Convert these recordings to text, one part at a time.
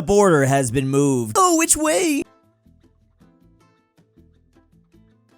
The border has been moved. Oh, which way?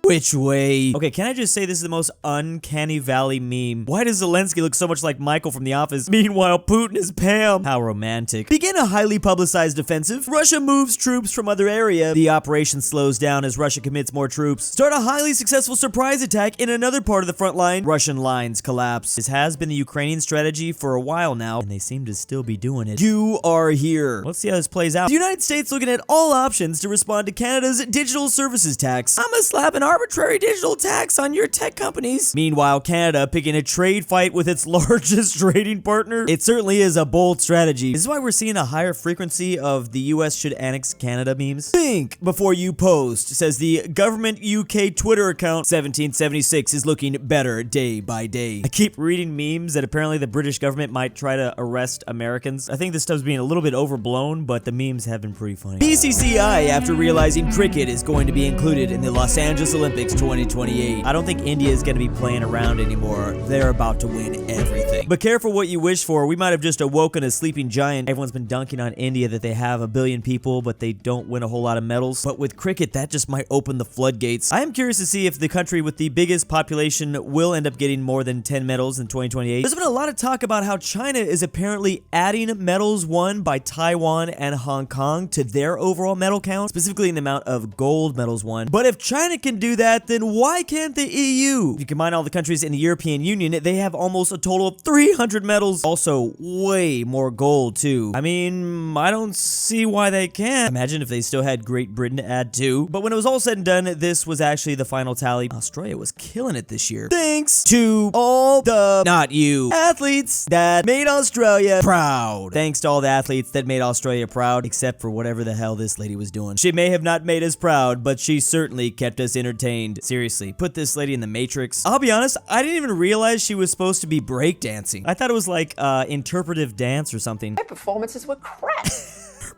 Which way? Okay, can I just say this is the most uncanny valley meme? Why does Zelensky look so much like Michael from The Office? Meanwhile, Putin is Pam. How romantic. Begin a highly publicized offensive. Russia moves troops from other area. The operation slows down as Russia commits more troops. Start a highly successful surprise attack in another part of the front line. Russian lines collapse. This has been the Ukrainian strategy for a while now, and they seem to still be doing it. You are here. Let's see how this plays out. The United States looking at all options to respond to Canada's digital services tax. I'm gonna slap an arbitrary digital tax on your tech companies. Meanwhile, Canada picking a trade fight with its largest trading partner. It certainly is a bold strategy. This is why we're seeing a higher frequency of the US should annex Canada memes. Think before you post, says the government UK Twitter account. 1776 is looking better day by day. I keep reading memes that apparently the British government might try to arrest Americans. I think this stuff's being a little bit overblown, but the memes have been pretty funny. BCCI, after realizing cricket is going to be included in the Los Angeles Olympics 2028. I don't think India is going to be playing around anymore. They're about to win everything. But careful what you wish for. We might have just awoken a sleeping giant. Everyone's been dunking on India that they have 1 billion people, but they don't win a whole lot of medals. But with cricket, that just might open the floodgates. I am curious to see if the country with the biggest population will end up getting more than 10 medals in 2028. There's been a lot of talk about how China is apparently adding medals won by Taiwan and Hong Kong to their overall medal count, specifically in the amount of gold medals won. But if China can do that, then why can't the EU? If you combine all the countries in the European Union, they have almost a total of 300 medals. Also, way more gold, too. I mean, I don't see why they can't. Imagine if they still had Great Britain to add, too. But when it was all said and done, this was actually the final tally. Australia was killing it this year. Thanks to all the, not you, athletes that made Australia proud. Thanks to all the athletes that made Australia proud, except for whatever the hell this lady was doing. She may have not made us proud, but she certainly kept us entertained. Seriously, put this lady in the Matrix. I'll be honest, I didn't even realize she was supposed to be breakdancing. I thought it was like interpretive dance or something. Their performances were crap.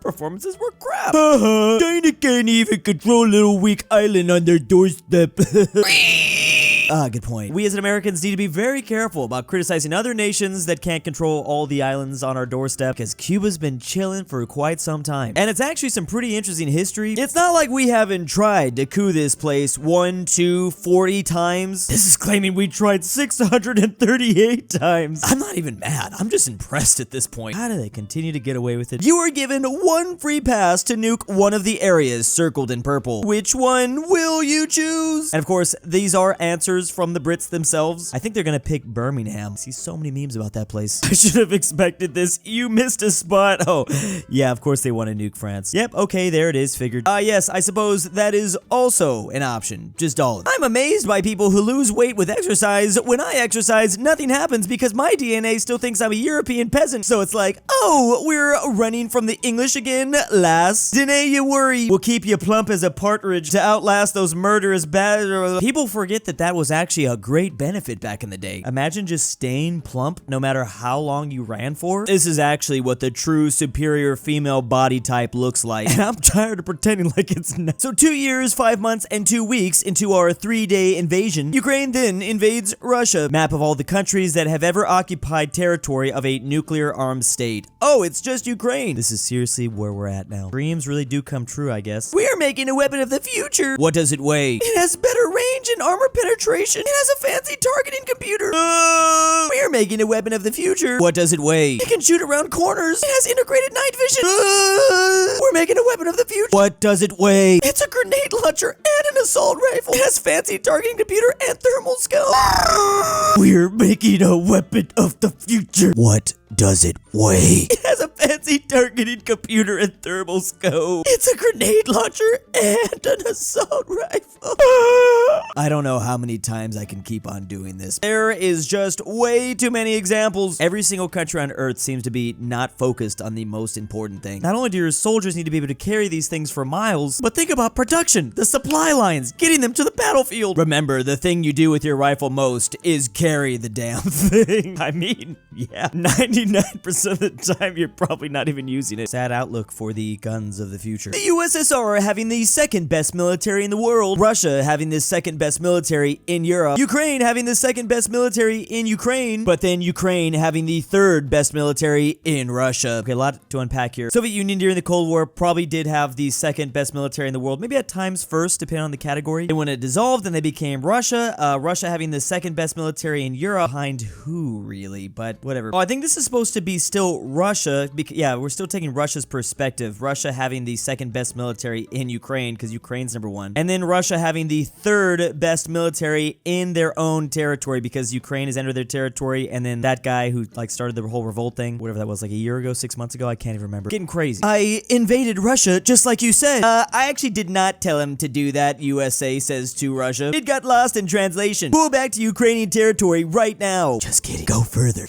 Performances were crap. China can't even control little weak island on their doorstep. Good point. We as Americans need to be very careful about criticizing other nations that can't control all the islands on our doorstep, because Cuba's been chilling for quite some time. And it's actually some pretty interesting history. It's not like we haven't tried to coup this place 1, 2, 40 times. This is claiming we tried 638 times. I'm not even mad. I'm just impressed at this point. How do they continue to get away with it? You are given 1 free pass to nuke one of the areas circled in purple. Which one will you choose? And of course, these are answers from the Brits themselves. I think they're gonna pick Birmingham. I see so many memes about that place. I should have expected this. You missed a spot. Oh, yeah, of course they want to nuke France. Yep, okay, there it is, figured. Yes, I suppose that is also an option. Just all of it. I'm amazed by people who lose weight with exercise. When I exercise, nothing happens because my DNA still thinks I'm a European peasant. So it's like, oh, we're running from the English again, lass. Dene you worry. We'll keep you plump as a partridge to outlast those murderous bad. People forget that was actually a great benefit back in the day. Imagine just staying plump no matter how long you ran for. This is actually what the true superior female body type looks like. And I'm tired of pretending like it's not. So 2 years, 5 months, and 2 weeks into our 3-day invasion, Ukraine then invades Russia. Map of all the countries that have ever occupied territory of a nuclear-armed state. Oh, it's just Ukraine. This is seriously where we're at now. Dreams really do come true, I guess. We're making a weapon of the future. What does it weigh? It has better range and armor penetration. It has a fancy targeting computer. We're making a weapon of the future. What does it weigh? It can shoot around corners. It has integrated night vision. We're making a weapon of the future. What does it weigh? It's a grenade launcher and an assault rifle. It has fancy targeting computer and thermal scope. We're making a weapon of the future. What does it weigh? It has a fancy targeting computer and thermal scope. It's a grenade launcher and an assault rifle. I don't know how many times I can keep on doing this. There is just way too many examples. Every single country on Earth seems to be not focused on the most important thing. Not only do your soldiers need to be able to carry these things for miles, but think about production, the supply lions, getting them to the battlefield. Remember, the thing you do with your rifle most is carry the damn thing. I mean, yeah, 99% of the time you're probably not even using it. Sad outlook for the guns of the future. The USSR having the second best military in the world. Russia having the second best military in Europe. Ukraine having the second best military in Ukraine. But then Ukraine having the third best military in Russia. Okay, a lot to unpack here. Soviet Union during the Cold War probably did have the second best military in the world. Maybe at times first, depending on the category. And when it dissolved, then they became Russia. Russia having the second best military in Europe. Behind who, really? But whatever. Oh, I think this is supposed to be still Russia. Yeah, we're still taking Russia's perspective. Russia having the second best military in Ukraine, because Ukraine's #1. And then Russia having the third best military in their own territory, because Ukraine has entered their territory, and then that guy who, like, started the whole revolt thing, whatever that was, like a year ago, 6 months ago, I can't even remember. Getting crazy. I invaded Russia, just like you said. I actually did not tell him to do that, USA says to Russia. It got lost in translation. Pull back to Ukrainian territory right now. Just kidding. Go further.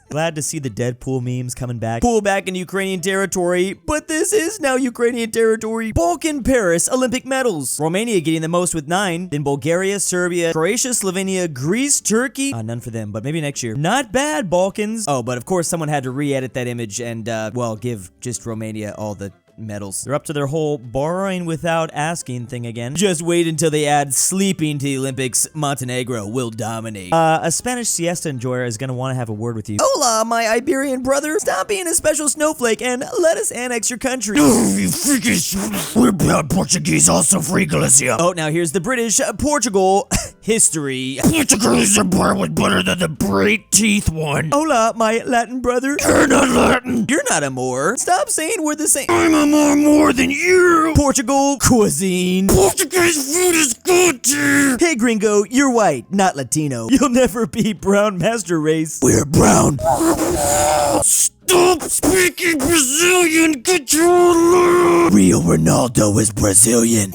Glad to see the Deadpool memes coming back. Pull back in Ukrainian territory, but this is now Ukrainian territory. Balkan Paris Olympic medals. Romania getting the most with 9. Then Bulgaria, Serbia, Croatia, Slovenia, Greece, Turkey. None for them, but maybe next year. Not bad, Balkans. Oh, but of course someone had to re-edit that image and, well, give just Romania all the medals. They're up to their whole borrowing without asking thing again. Just wait until they add sleeping to the Olympics. Montenegro will dominate. A Spanish siesta enjoyer is gonna want to have a word with you. Hola, my Iberian brother. Stop being a special snowflake and let us annex your country. Oh, you freakish. We're proud Portuguese, also free Galicia. Oh, now here's the British. Portugal history. Portuguese empire was better than the great teeth one. Hola, my Latin brother. You're not Latin. You're not a Moor. Stop saying we're the same. I'm a more than you. Portugal cuisine. Portuguese food is good too. Hey gringo, you're white, not Latino. You'll never be brown master race. We're brown. Stop speaking Brazilian. Get your love. Rio Ronaldo is Brazilian.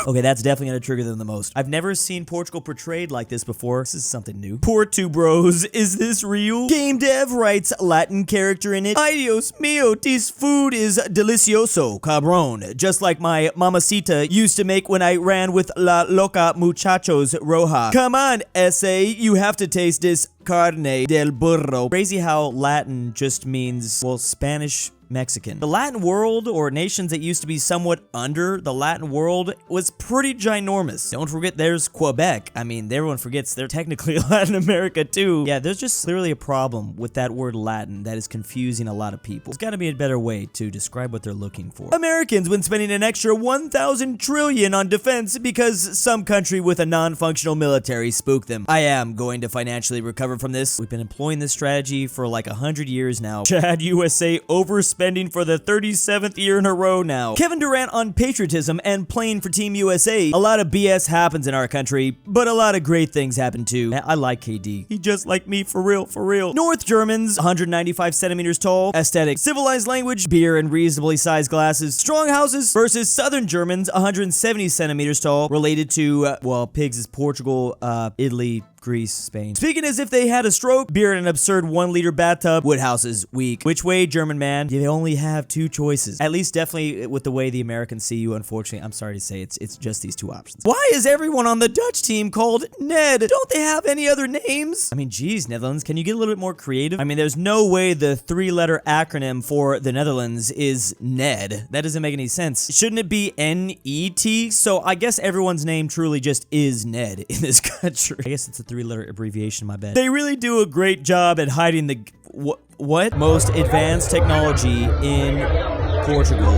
Okay, that's definitely gonna trigger them the most. I've never seen Portugal portrayed like this before. This is something new. Poor two bros, is this real? Game dev writes Latin character in it. Ay Dios mío, this food is delicioso, cabrón. Just like my mamacita used to make when I ran with La Loca Muchachos Roja. Come on, essay, you have to taste this carne del burro. Crazy how Latin just means, well, Spanish Mexican. The Latin world, or nations that used to be somewhat under the Latin world, was pretty ginormous. Don't forget there's Quebec. I mean, everyone forgets they're technically Latin America too. Yeah, there's just clearly a problem with that word Latin that is confusing a lot of people. There's gotta be a better way to describe what they're looking for. Americans when spending an extra 1,000 trillion on defense because some country with a non-functional military spooked them. I am going to financially recover from this. We've been employing this strategy for like 100 years now. Chad USA overspending for the 37th year in a row now. Kevin Durant on patriotism and playing for Team USA. A lot of BS happens in our country, but a lot of great things happen too. I like KD. He just like me for real, for real. North Germans, 195 centimeters tall. Aesthetic. Civilized language, beer in reasonably sized glasses. Strong houses versus Southern Germans, 170 centimeters tall. Related to, well, pigs is Portugal, Italy, Greece, Spain. Speaking as if they had a stroke, beer in an absurd 1-liter bathtub, wood houses, weak. Which way, German man? You only have 2 choices. At least definitely with the way the Americans see you, unfortunately. I'm sorry to say, it's just these 2 options. Why is everyone on the Dutch team called Ned? Don't they have any other names? I mean, geez, Netherlands, can you get a little bit more creative? I mean, there's no way the 3-letter acronym for the Netherlands is Ned. That doesn't make any sense. Shouldn't it be N-E-T? So I guess everyone's name truly just is Ned in this country. I guess it's a 3-letter abbreviation, my bad. They really do a great job at hiding the what? Most advanced technology in Portugal.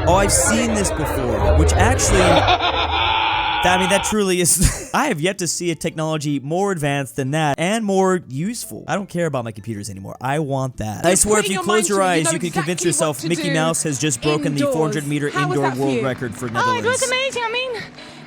Oh, I've seen this before, which actually, I mean, that truly is, I have yet to see a technology more advanced than that and more useful. I don't care about my computers anymore. I want that. I swear if you close your eyes, you can convince yourself Mickey Mouse has just broken the 400-meter indoor world record for Netherlands. Oh, it was amazing. I mean,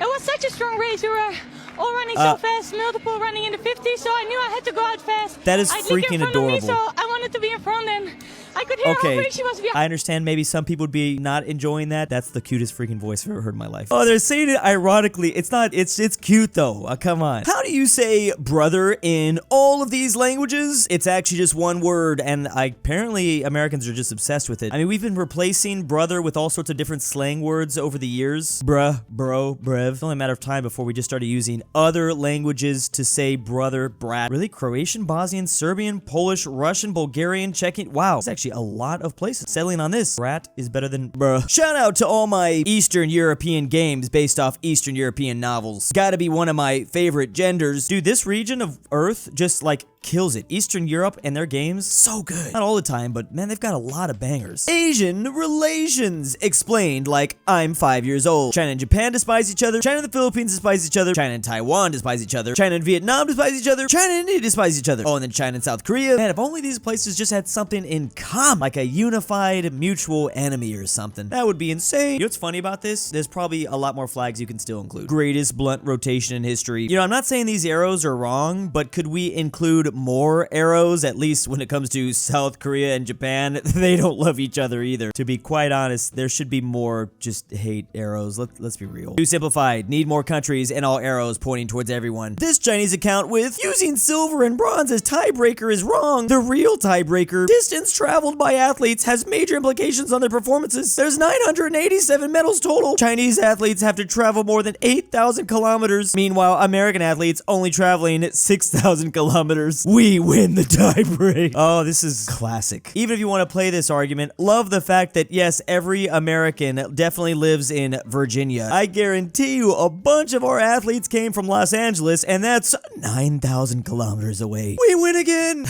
it was such a strong race. We were all running so fast, multiple running in the 50s, so I knew I had to go out fast. That is freaking adorable. Me, so I wanted to be in front, and I could hear how pretty she was. I understand maybe some people would be not enjoying that. That's the cutest freaking voice I've ever heard in my life. Oh, they're saying it ironically. It's not, it's cute though. Come on. How do you say brother in all of these languages? It's actually just one word, and apparently Americans are just obsessed with it. I mean, we've been replacing brother with all sorts of different slang words over the years. Bruh, bro, brev. It's only a matter of time before we just started using other languages to say brother, brat. Really? Croatian, Bosnian, Serbian, Polish, Russian, Bulgarian, Czechia. Wow. There's actually a lot of places settling on this. Brat is better than bruh. Shout out to all my Eastern European games based off Eastern European novels. Gotta be one of my favorite genders. Dude, this region of Earth just like kills it. Eastern Europe and their games, so good. Not all the time, but man, they've got a lot of bangers. Asian relations explained like I'm 5 years old. China and Japan despise each other. China and the Philippines despise each other. China and Taiwan despise each other. China and Vietnam despise each other. China and India despise each other. Oh, and then China and South Korea. Man, if only these places just had something in common, like a unified mutual enemy or something. That would be insane. You know what's funny about this? There's probably a lot more flags you can still include. Greatest blunt rotation in history. You know, I'm not saying these arrows are wrong, but could we include more arrows? At least when it comes to South Korea and Japan, they don't love each other either. To be quite honest, there should be more just hate arrows. Let's be real. Too simplified. Need more countries and all arrows pointing towards everyone. This Chinese account with using silver and bronze as tiebreaker is wrong. The real tiebreaker, distance traveled by athletes, has major implications on their performances. There's 987 medals total. Chinese athletes have to travel more than 8,000 kilometers. Meanwhile, American athletes only traveling 6,000 kilometers. We win the tiebreak. Oh, this is classic. Even if you want to play this argument, love the fact that yes, every American definitely lives in Virginia. I guarantee you a bunch of our athletes came from Los Angeles, and that's 9,000 kilometers away. We win again.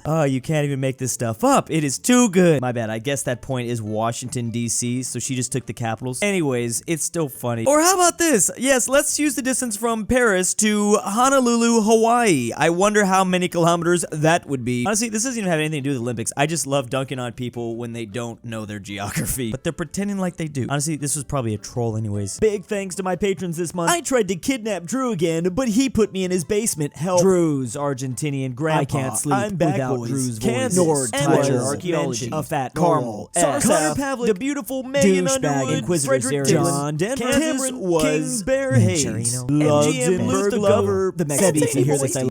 Oh, you can't even make this stuff up. It is too good. My bad. I guess that point is Washington, D.C., so she just took the capitals. Anyways, it's still funny. Or how about this? Yes, let's use the distance from Paris to Honolulu, Hawaii. I wonder how many kilometers that would be. Honestly, this doesn't even have anything to do with the Olympics. I just love dunking on people when they don't know their geography, but they're pretending like they do. Honestly, this was probably a troll anyways. Big thanks to my patrons this month. I tried to kidnap Drew again, but he put me in his basement. Help. Drew's Argentinian Grandpa. I can't sleep without Drew's voice. Nord, Tiger, Archaeology, aPhatNarwhal, Carmel, Sarsath, Pavlik, DaBeautiful-MEGAN-Underwood, Fredrik Tibblin, JohnDenver, KansasWasMentioned, KingBearHaze, LuxembourgLover, sebby. If you hear this,